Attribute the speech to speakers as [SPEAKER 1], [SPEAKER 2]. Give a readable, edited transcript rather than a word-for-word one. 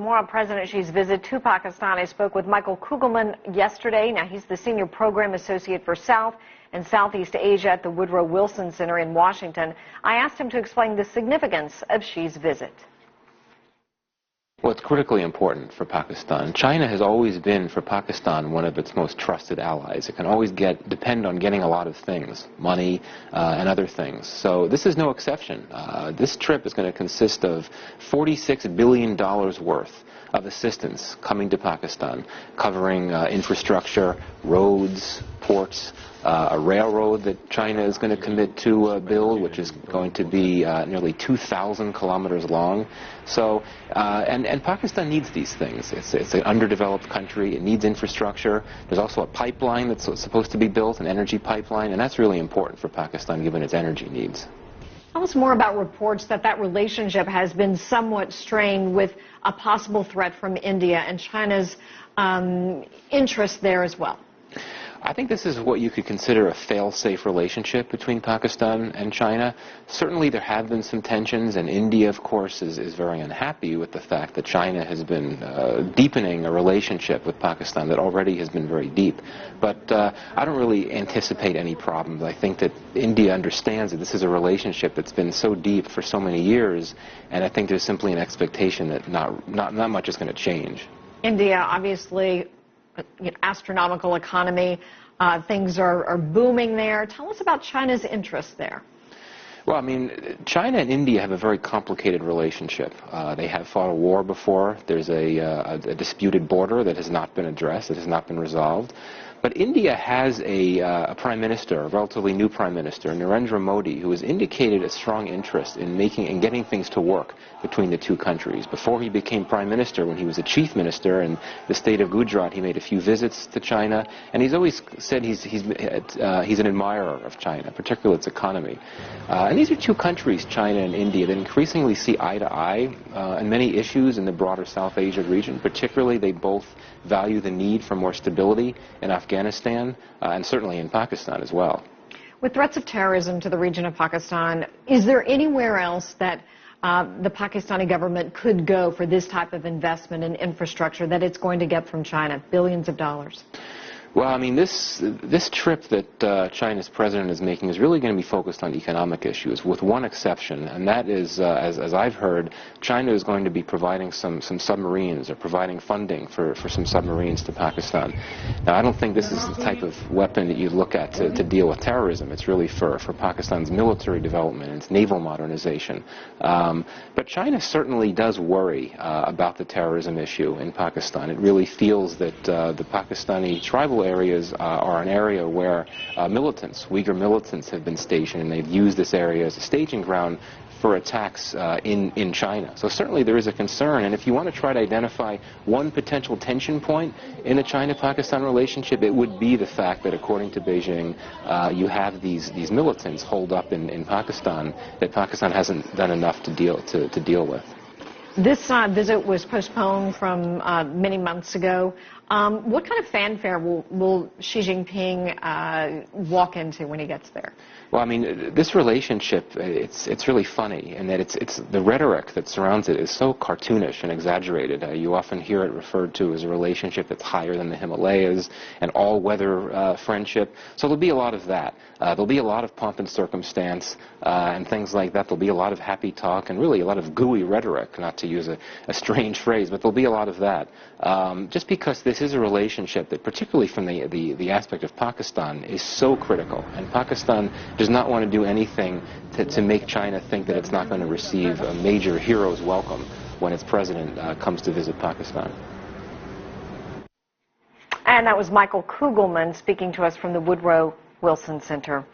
[SPEAKER 1] more on President Xi's visit to Pakistan, I spoke with Michael Kugelman yesterday. Now, he's the Senior Program Associate for South and Southeast Asia at the Woodrow Wilson Center in Washington. I asked him to explain the significance of Xi's visit.
[SPEAKER 2] Well, it's critically important for Pakistan. China has always been, for Pakistan, one of its most trusted allies. It can always depend on getting a lot of things, money and other things. So this is no exception. This trip is going to consist of $46 billion worth of assistance coming to Pakistan, covering infrastructure, roads, ports, a railroad that China is going to commit to build, which is going to be nearly 2,000 kilometers long. So, and Pakistan needs these things. It's an underdeveloped country. It needs infrastructure. There's also a pipeline that's supposed to be built, an energy pipeline, and that's really important for Pakistan given its energy needs.
[SPEAKER 1] Tell us more about reports that relationship has been somewhat strained with a possible threat from India and China's interest there as well.
[SPEAKER 2] I think this is what you could consider a fail-safe relationship between Pakistan and China. Certainly there have been some tensions, and India, of course, is very unhappy with the fact that China has been deepening a relationship with Pakistan that already has been very deep. But I don't really anticipate any problems. I think that India understands that this is a relationship that's been so deep for so many years, and I think there's simply an expectation that not much is going to change.
[SPEAKER 1] India, obviously, astronomical economy. Things are booming there. Tell us about China's interest there.
[SPEAKER 2] Well, I mean, China and India have a very complicated relationship. They have fought a war before. There's a disputed border that has not been addressed, that has not been resolved. But India has a prime minister, a relatively new prime minister, Narendra Modi, who has indicated a strong interest in getting things to work between the two countries. Before he became prime minister, when he was a chief minister in the state of Gujarat, he made a few visits to China, and he's always said he's an admirer of China, particularly its economy. And these are two countries, China and India, that increasingly see eye to eye on many issues in the broader South Asia region. Particularly, they both value the need for more stability in Afghanistan and certainly in Pakistan as well.
[SPEAKER 1] With threats of terrorism to the region of Pakistan, is there anywhere else that the Pakistani government could go for this type of investment in infrastructure that it's going to get from China, billions of dollars?
[SPEAKER 2] Well, I mean, this trip that China's president is making is really going to be focused on economic issues, with one exception, and that is, as I've heard, China is going to be providing some submarines, or providing funding for some submarines to Pakistan. Now, I don't think this is the type of weapon that you look at to deal with terrorism. It's really for Pakistan's military development and its naval modernization. But China certainly does worry about the terrorism issue in Pakistan. It really feels that the Pakistani tribal areas are an area where Uyghur militants have been stationed, and they've used this area as a staging ground for attacks in China. So certainly there is a concern, and if you want to try to identify one potential tension point in the China-Pakistan relationship, it would be the fact that, according to Beijing, you have these militants holed up in Pakistan that Pakistan hasn't done enough to deal with.
[SPEAKER 1] This visit was postponed from many months ago. What kind of fanfare will Xi Jinping walk into when he gets there?
[SPEAKER 2] Well, I mean, this relationship, it's really funny in that it's the rhetoric that surrounds it is so cartoonish and exaggerated. You often hear it referred to as a relationship that's higher than the Himalayas, an all-weather friendship. So there'll be a lot of that. There'll be a lot of pomp and circumstance and things like that. There'll be a lot of happy talk and really a lot of gooey rhetoric, not to use a strange phrase, but there'll be a lot of that. Just because this is a relationship that, particularly from the aspect of Pakistan, is so critical, and Pakistan does not want to do anything to make China think that it's not going to receive a major hero's welcome when its president comes to visit Pakistan.
[SPEAKER 1] And that was Michael Kugelman speaking to us from the Woodrow Wilson Center.